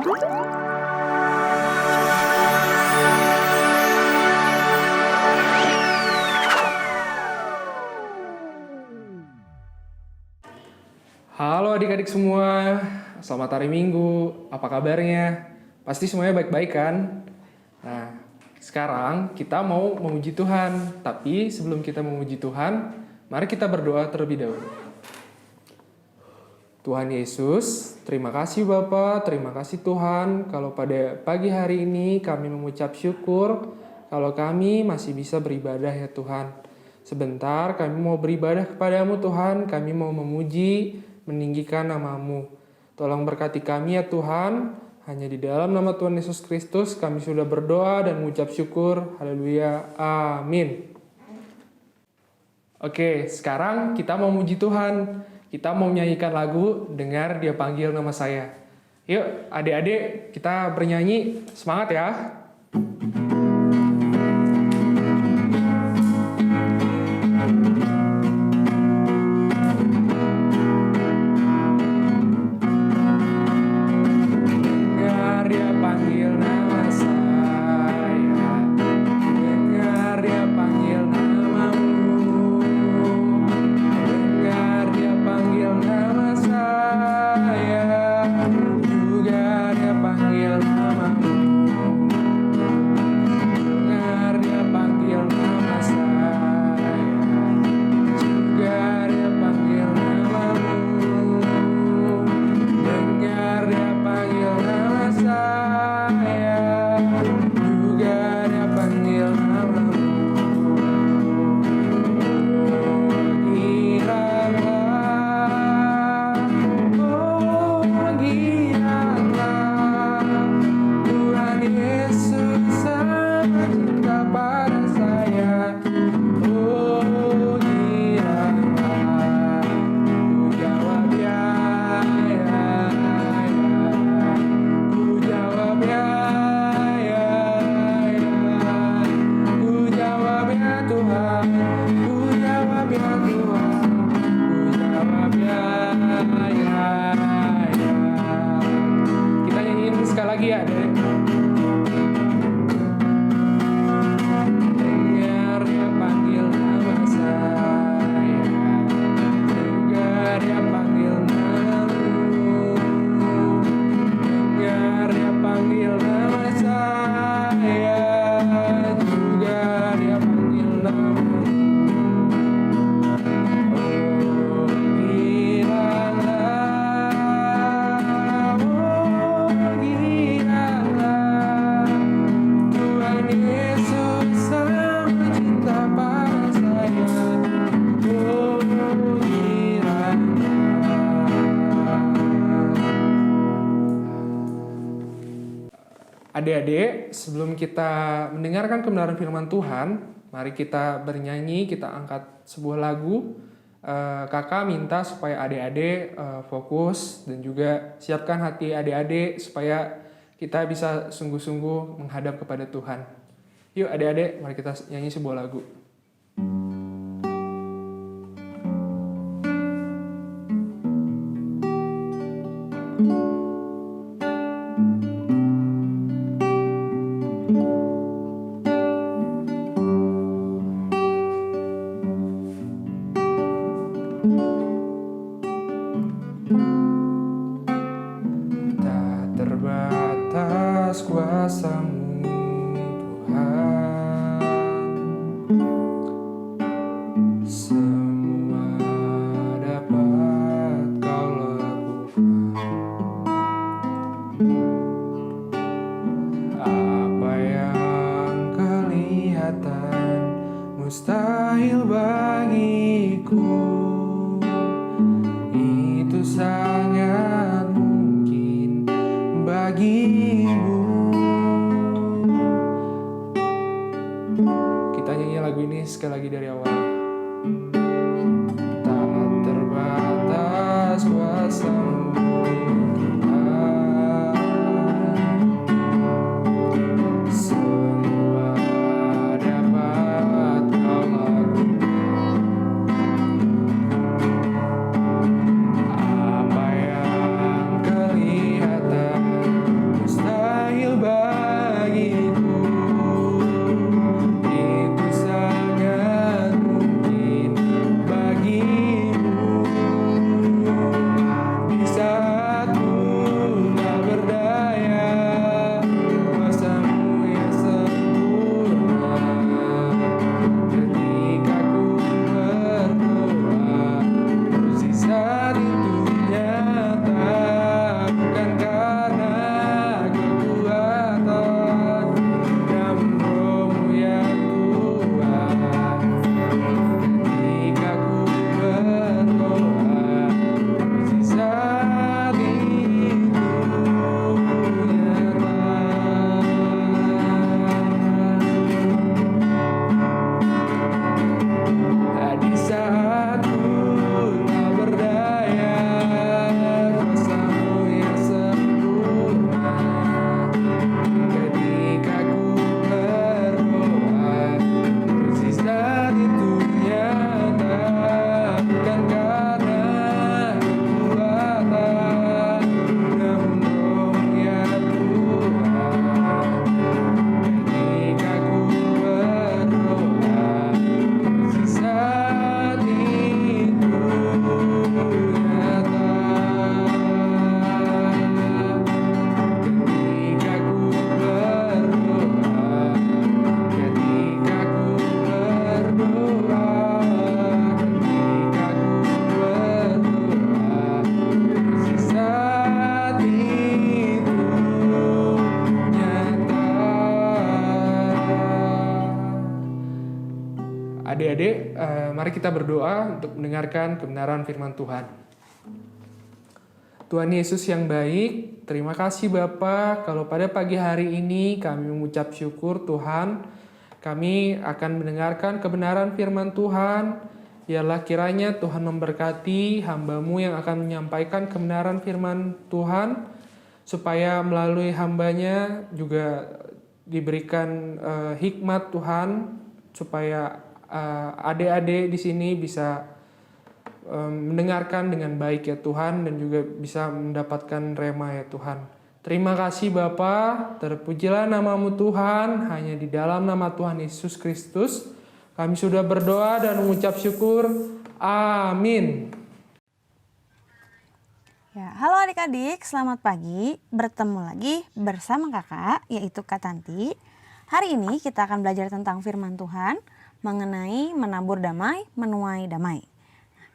Halo adik-adik semua, selamat hari Minggu, apa kabarnya? Pasti semuanya baik-baik kan? Nah, sekarang kita mau memuji Tuhan, tapi sebelum kita memuji Tuhan, mari kita berdoa terlebih dahulu. Tuhan Yesus, terima kasih Bapa, terima kasih Tuhan, kalau pada pagi hari ini kami mengucap syukur, kalau kami masih bisa beribadah ya Tuhan. Sebentar kami mau beribadah kepadamu Tuhan, kami mau memuji, meninggikan nama-Mu. Tolong berkati kami ya Tuhan, hanya di dalam nama Tuhan Yesus Kristus kami sudah berdoa dan mengucap syukur. Haleluya, amin. Oke, sekarang kita mau memuji Tuhan. Kita mau menyanyikan lagu Dengar Dia Panggil Nama Saya. Yuk adik-adik kita bernyanyi, semangat ya. Adik-adik, sebelum kita mendengarkan kebenaran firman Tuhan, mari kita bernyanyi, kita angkat sebuah lagu. Kakak minta supaya adik-adik fokus dan juga siapkan hati adik-adik supaya kita bisa sungguh-sungguh menghadap kepada Tuhan. Yuk adik-adik, mari kita nyanyi sebuah lagu. Kuasa-Mu Tuhan, semua dapat Kau lakukan. Apa yang kelihatan mustahil bagiku, itu sangat mungkin bagimu. adik-adik, mari kita berdoa untuk mendengarkan kebenaran firman Tuhan. Tuhan Yesus yang baik, terima kasih Bapa kalau pada pagi hari ini kami mengucap syukur Tuhan. Kami akan mendengarkan kebenaran firman Tuhan. Biarlah kiranya Tuhan memberkati hamba-Mu yang akan menyampaikan kebenaran firman Tuhan, supaya melalui hambanya juga diberikan hikmat Tuhan, supaya adik-adik di sini bisa mendengarkan dengan baik ya Tuhan, dan juga bisa mendapatkan rema ya Tuhan. Terima kasih Bapa, terpujilah nama-Mu Tuhan, hanya di dalam nama Tuhan Yesus Kristus kami sudah berdoa dan mengucap syukur. Amin. Ya, halo adik-adik, selamat pagi. Bertemu lagi bersama kakak, yaitu Kak Tanti. Hari ini kita akan belajar tentang firman Tuhan mengenai menabur damai, menuai damai.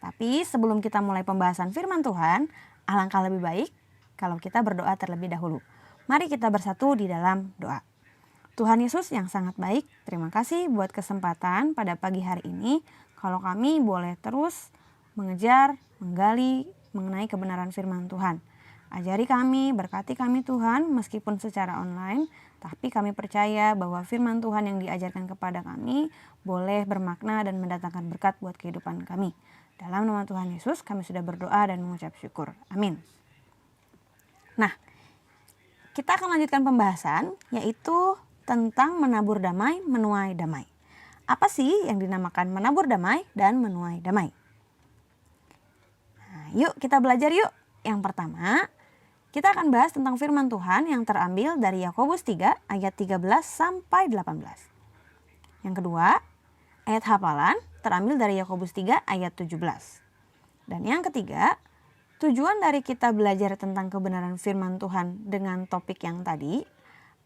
Tapi sebelum kita mulai pembahasan firman Tuhan, alangkah lebih baik kalau kita berdoa terlebih dahulu. Mari kita bersatu di dalam doa. Tuhan Yesus yang sangat baik, terima kasih buat kesempatan pada pagi hari ini kalau kami boleh terus mengejar, menggali mengenai kebenaran firman Tuhan. Ajari kami, berkati kami Tuhan, meskipun secara online, tapi kami percaya bahwa firman Tuhan yang diajarkan kepada kami boleh bermakna dan mendatangkan berkat buat kehidupan kami. Dalam nama Tuhan Yesus kami sudah berdoa dan mengucap syukur. Amin. Nah, kita akan lanjutkan pembahasan, yaitu tentang menabur damai, menuai damai. Apa sih yang dinamakan menabur damai dan menuai damai? Nah, yuk kita belajar yuk. Yang pertama, kita akan bahas tentang firman Tuhan yang terambil dari Yakobus 3 ayat 13 sampai 18. Yang kedua, ayat hafalan terambil dari Yakobus 3 ayat 17. Dan yang ketiga, tujuan dari kita belajar tentang kebenaran firman Tuhan dengan topik yang tadi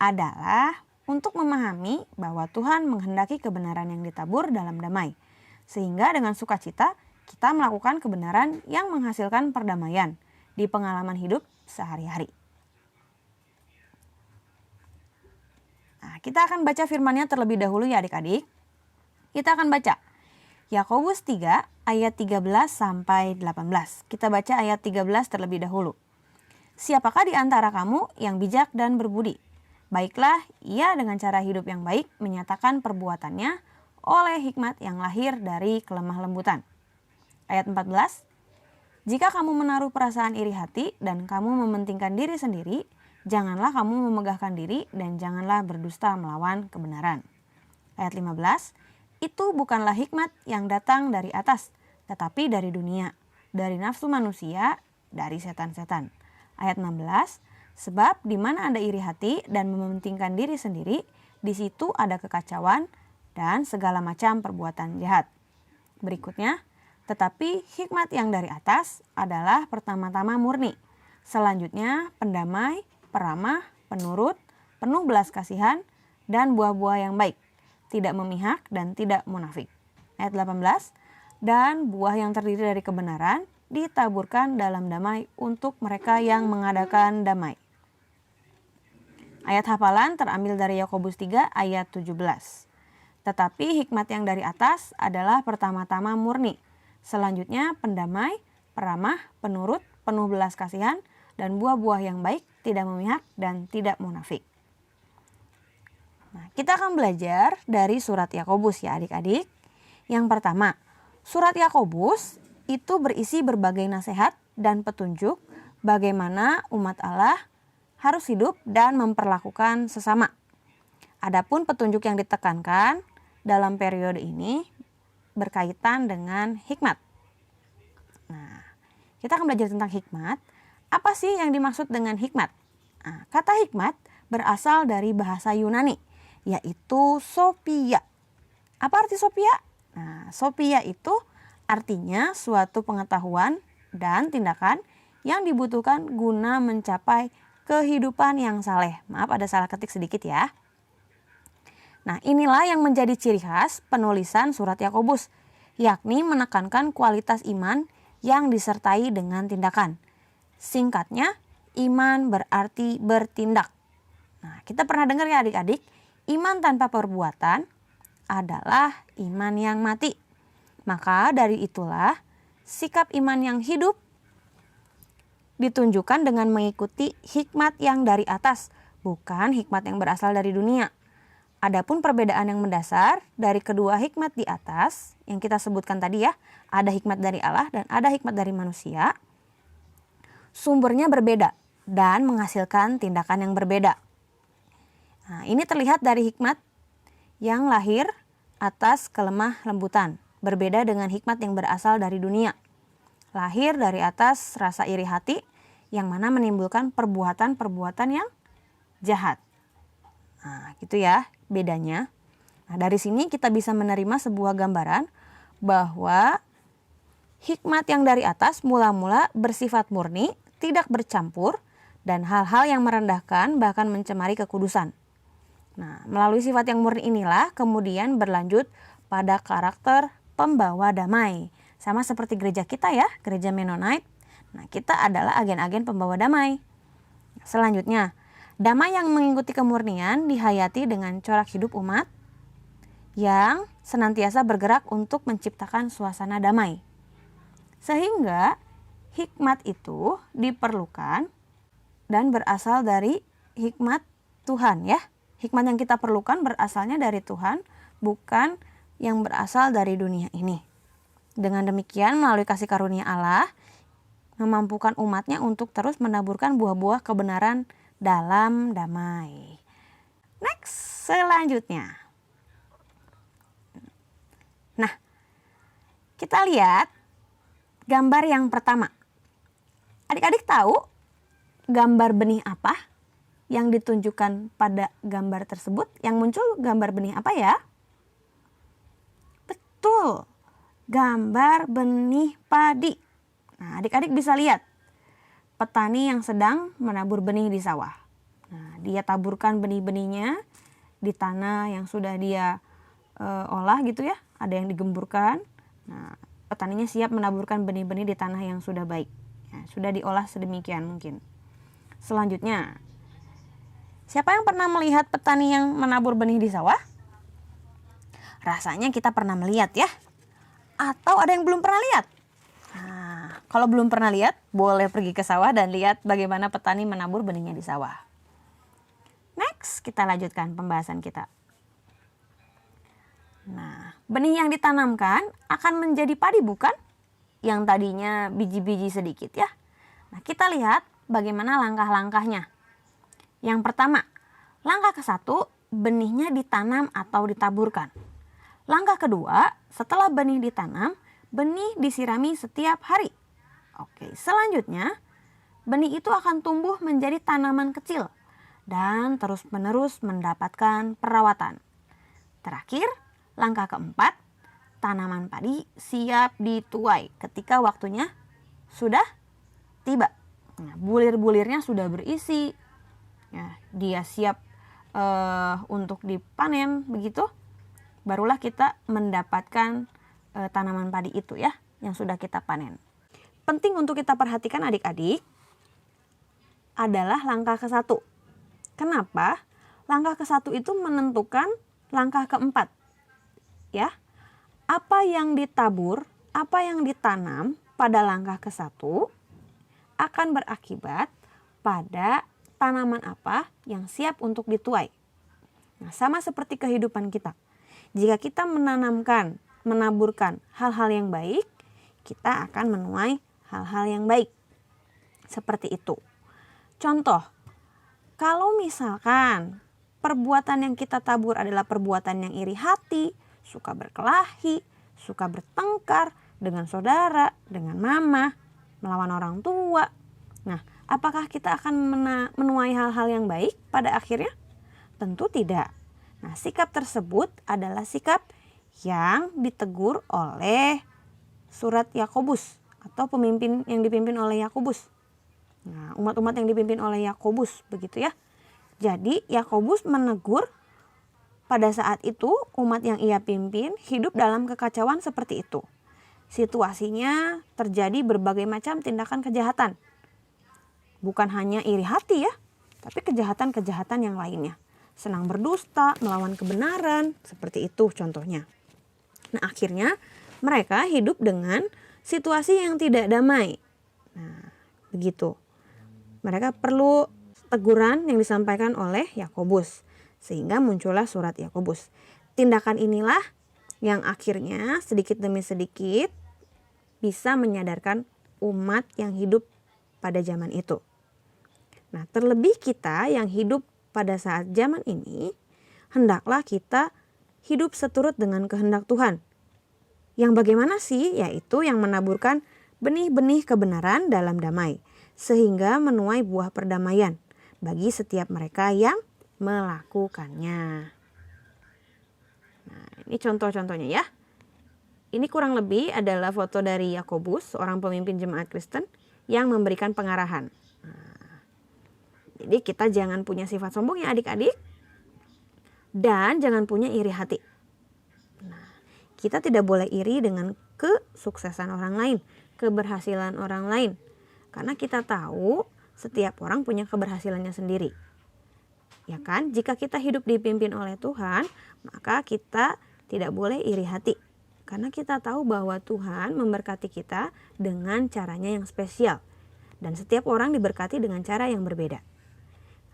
adalah untuk memahami bahwa Tuhan menghendaki kebenaran yang ditabur dalam damai. Sehingga dengan sukacita kita melakukan kebenaran yang menghasilkan perdamaian di pengalaman hidup sehari-hari. Nah, kita akan baca firman-Nya terlebih dahulu ya adik-adik. Kita akan baca Yakobus 3 ayat 13 sampai 18. Kita baca ayat 13 terlebih dahulu. Siapakah di antara kamu yang bijak dan berbudi? Baiklah, ia dengan cara hidup yang baik menyatakan perbuatannya oleh hikmat yang lahir dari kelemah lembutan. Ayat 14. Jika kamu menaruh perasaan iri hati dan kamu mementingkan diri sendiri, janganlah kamu memegahkan diri dan janganlah berdusta melawan kebenaran. Ayat 15. Itu bukanlah hikmat yang datang dari atas, tetapi dari dunia, dari nafsu manusia, dari setan-setan. Ayat 16, sebab di mana ada iri hati dan mementingkan diri sendiri, di situ ada kekacauan dan segala macam perbuatan jahat. Berikutnya, tetapi hikmat yang dari atas adalah pertama-tama murni, selanjutnya pendamai, peramah, penurut, penuh belas kasihan, dan buah-buah yang baik, tidak memihak dan tidak munafik. Ayat 18, dan buah yang terdiri dari kebenaran ditaburkan dalam damai untuk mereka yang mengadakan damai. Ayat hafalan terambil dari Yakobus 3 ayat 17. Tetapi hikmat yang dari atas adalah pertama-tama murni, selanjutnya pendamai, peramah, penurut, penuh belas kasihan, dan buah-buah yang baik, tidak memihak dan tidak munafik. Nah, kita akan belajar dari surat Yakobus ya adik-adik. Yang pertama, surat Yakobus itu berisi berbagai nasihat dan petunjuk bagaimana umat Allah harus hidup dan memperlakukan sesama. Adapun petunjuk yang ditekankan dalam periode ini berkaitan dengan hikmat. Nah, kita akan belajar tentang hikmat. Apa sih yang dimaksud dengan hikmat? Nah, kata hikmat berasal dari bahasa Yunani, yaitu Sophia. Apa arti Sophia? Nah, Sophia itu artinya suatu pengetahuan dan tindakan yang dibutuhkan guna mencapai kehidupan yang saleh. Maaf ada salah ketik sedikit ya. Nah, inilah yang menjadi ciri khas penulisan surat Yakobus, yakni menekankan kualitas iman yang disertai dengan tindakan. Singkatnya, iman berarti bertindak. Nah, kita pernah dengar ya adik-adik, iman tanpa perbuatan adalah iman yang mati. Maka dari itulah sikap iman yang hidup ditunjukkan dengan mengikuti hikmat yang dari atas, bukan hikmat yang berasal dari dunia. Adapun perbedaan yang mendasar dari kedua hikmat di atas yang kita sebutkan tadi ya, ada hikmat dari Allah dan ada hikmat dari manusia. Sumbernya berbeda dan menghasilkan tindakan yang berbeda. Nah, ini terlihat dari hikmat yang lahir atas kelemah lembutan, berbeda dengan hikmat yang berasal dari dunia. Lahir dari atas rasa iri hati yang mana menimbulkan perbuatan-perbuatan yang jahat. Nah, gitu ya bedanya. Nah, dari sini kita bisa menerima sebuah gambaran bahwa hikmat yang dari atas mula-mula bersifat murni, tidak bercampur, dan hal-hal yang merendahkan bahkan mencemari kekudusan. Nah, melalui sifat yang murni inilah kemudian berlanjut pada karakter pembawa damai. Sama seperti gereja kita ya, gereja Mennonite. Nah, kita adalah agen-agen pembawa damai. Selanjutnya, damai yang mengikuti kemurnian dihayati dengan corak hidup umat yang senantiasa bergerak untuk menciptakan suasana damai. Sehingga hikmat itu diperlukan dan berasal dari hikmat Tuhan ya. Hikmat yang kita perlukan berasalnya dari Tuhan, bukan yang berasal dari dunia ini. Dengan demikian melalui kasih karunia Allah, memampukan umatnya untuk terus menaburkan buah-buah kebenaran dalam damai. Next, selanjutnya. Nah, kita lihat gambar yang pertama. Adik-adik tahu gambar benih apa yang ditunjukkan pada gambar tersebut? Yang muncul gambar benih apa ya? Betul, gambar benih padi. Nah, adik-adik bisa lihat petani yang sedang menabur benih di sawah. Nah, dia taburkan benih-benihnya di tanah yang sudah dia olah gitu ya. Ada yang digemburkan. Nah, petaninya siap menaburkan benih-benih di tanah yang sudah baik. Ya, sudah diolah sedemikian mungkin. Selanjutnya, siapa yang pernah melihat petani yang menabur benih di sawah? Rasanya kita pernah melihat ya. Atau ada yang belum pernah lihat? Nah, kalau belum pernah lihat, boleh pergi ke sawah dan lihat bagaimana petani menabur benihnya di sawah. Next, kita lanjutkan pembahasan kita. Nah, benih yang ditanamkan akan menjadi padi bukan? Yang tadinya biji-biji sedikit ya. Nah, kita lihat bagaimana langkah-langkahnya. Yang pertama, langkah ke-1, benihnya ditanam atau ditaburkan. Langkah kedua, setelah benih ditanam, benih disirami setiap hari. Oke, selanjutnya benih itu akan tumbuh menjadi tanaman kecil dan terus-menerus mendapatkan perawatan. Terakhir, langkah keempat, tanaman padi siap dituai ketika waktunya sudah tiba. Nah, bulir-bulirnya sudah berisi, ya, dia siap untuk dipanen begitu. Barulah kita mendapatkan tanaman padi itu ya, yang sudah kita panen. Penting untuk kita perhatikan adik-adik adalah langkah ke-1. Kenapa? Langkah ke-1 itu menentukan langkah keempat. Ya, apa yang ditabur, apa yang ditanam pada langkah ke-1 akan berakibat pada tanaman apa yang siap untuk dituai. Nah, sama seperti kehidupan kita. Jika kita menanamkan, menaburkan hal-hal yang baik, kita akan menuai hal-hal yang baik. Seperti itu. Contoh, kalau misalkan perbuatan yang kita tabur adalah perbuatan yang iri hati, suka berkelahi, suka bertengkar dengan saudara, dengan mama, melawan orang tua. Nah, apakah kita akan menuai hal-hal yang baik pada akhirnya? Tentu tidak. Nah, sikap tersebut adalah sikap yang ditegur oleh surat Yakobus atau pemimpin yang dipimpin oleh Yakobus. Nah, umat-umat yang dipimpin oleh Yakobus begitu ya. Jadi Yakobus menegur pada saat itu umat yang ia pimpin hidup dalam kekacauan seperti itu. Situasinya terjadi berbagai macam tindakan kejahatan. Bukan hanya iri hati ya, tapi kejahatan-kejahatan yang lainnya. Senang berdusta, melawan kebenaran, seperti itu contohnya. Nah, akhirnya mereka hidup dengan situasi yang tidak damai. Nah, begitu. Mereka perlu teguran yang disampaikan oleh Yakobus, sehingga muncullah surat Yakobus. Tindakan inilah yang akhirnya sedikit demi sedikit bisa menyadarkan umat yang hidup pada zaman itu. Nah, terlebih kita yang hidup pada saat zaman ini, hendaklah kita hidup seturut dengan kehendak Tuhan. Yang bagaimana sih? Yaitu yang menaburkan benih-benih kebenaran dalam damai, sehingga menuai buah perdamaian bagi setiap mereka yang melakukannya. Nah, ini contoh-contohnya ya. Ini kurang lebih adalah foto dari Yakobus, seorang pemimpin jemaat Kristen yang memberikan pengarahan. Nah, jadi kita jangan punya sifat sombong ya adik-adik. Dan jangan punya iri hati. Nah, kita tidak boleh iri dengan kesuksesan orang lain, keberhasilan orang lain. Karena kita tahu setiap orang punya keberhasilannya sendiri. Ya kan? Jika kita hidup dipimpin oleh Tuhan, maka kita tidak boleh iri hati. Karena kita tahu bahwa Tuhan memberkati kita dengan caranya yang spesial. Dan setiap orang diberkati dengan cara yang berbeda.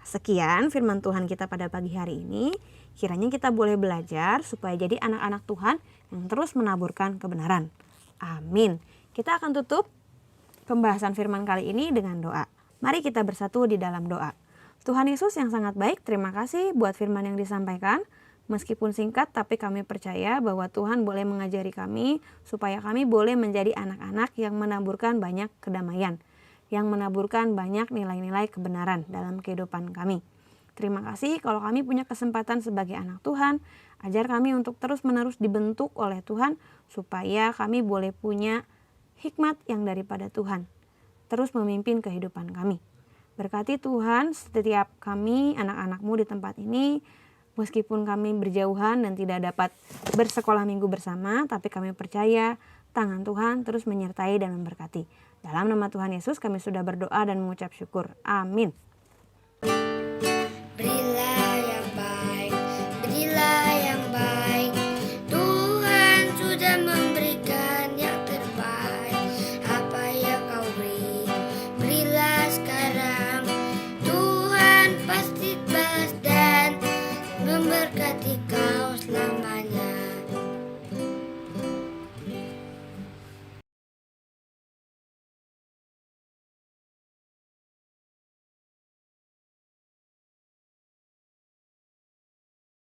Sekian firman Tuhan kita pada pagi hari ini. Kiranya kita boleh belajar supaya jadi anak-anak Tuhan yang terus menaburkan kebenaran. Amin. Kita akan tutup pembahasan firman kali ini dengan doa. Mari kita bersatu di dalam doa. Tuhan Yesus yang sangat baik, terima kasih buat firman yang disampaikan. Meskipun singkat, tapi kami percaya bahwa Tuhan boleh mengajari kami supaya kami boleh menjadi anak-anak yang menaburkan banyak kedamaian, yang menaburkan banyak nilai-nilai kebenaran dalam kehidupan kami. Terima kasih kalau kami punya kesempatan sebagai anak Tuhan, ajar kami untuk terus-menerus dibentuk oleh Tuhan supaya kami boleh punya hikmat yang daripada Tuhan, terus memimpin kehidupan kami. Berkati Tuhan setiap kami anak-anak-Mu di tempat ini, meskipun kami berjauhan dan tidak dapat bersekolah minggu bersama, tapi kami percaya tangan Tuhan terus menyertai dan memberkati. Dalam nama Tuhan Yesus kami sudah berdoa dan mengucap syukur. Amin.